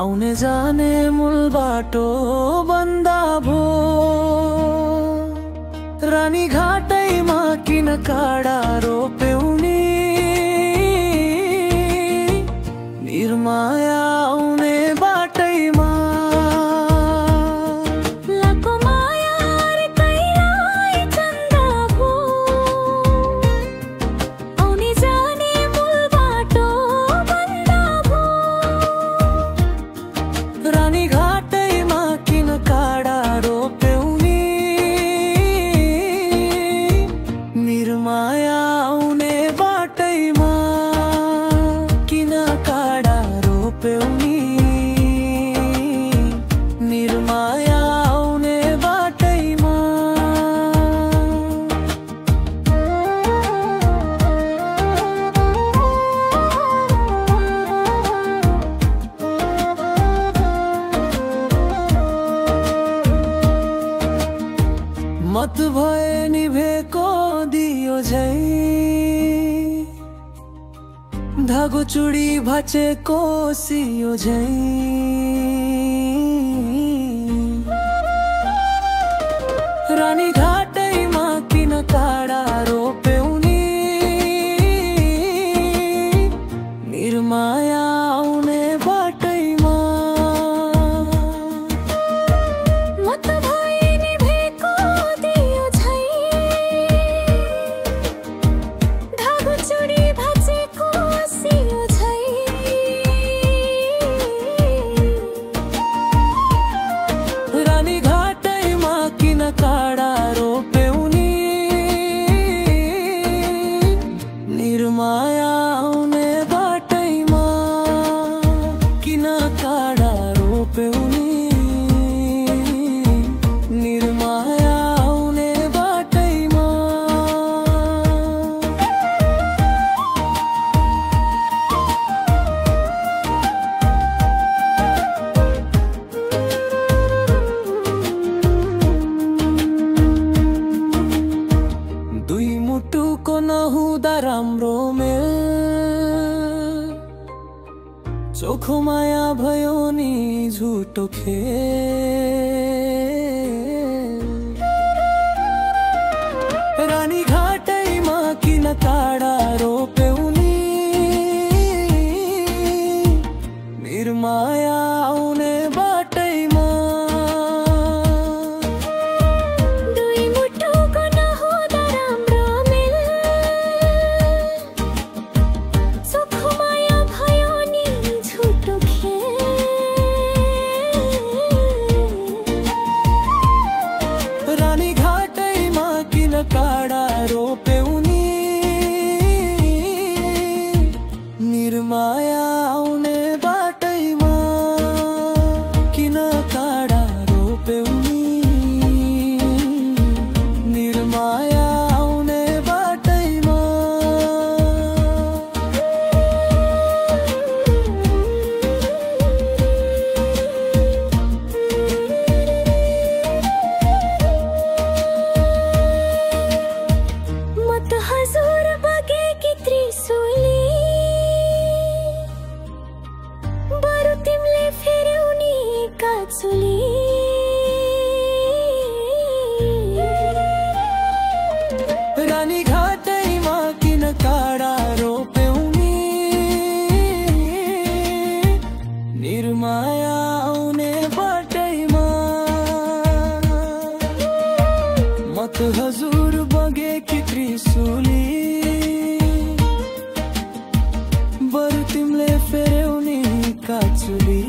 आउने जाने मूल बाटो बन्दा भो रानी घाटैमा किन काडा रोप्यौनी निर्माया आउने बाटैमा रानी घाटैमा किन काडा रोप्यौनी निर्माया आउने बाटैमा किन काडा रोप्यौनी निर्माया आउने बाटैमा मत भए निभेको दियो झै धागो चुडी भाचेको सियो झै रानी घाटैमा किन काडा रोप्यौनी निर्माया आउने बाटैमा रानी घाटैमा किन काडा रोप्यौनी निर्माया आउने बाटैमा किन काडा रोप्यौनी निर्माया आउने बाटैमा दुई मुटुको नहुँदा राम्रो मेल चोखो माया भयो नि झुटो खेल रानी घाटैमा किन काडा रोप्यौनी निर्माया आउने बाटैमा रानी घाटैमा किन काडा रोप्यौनी निर्माया आउने बाटैमा किन काडा रोप्यौनी निर्माया आउने बाटैमा हजुर बगेकी त्रिशूली बरु तिमीले फेर्यौनी काछुली रानी घाटैमा किन काडा रोप्यौनी निर्माया आउने बाटैमा मत हजुर बगेकी त्रिशूली बरु तिमीले फेर्यौनी काछुली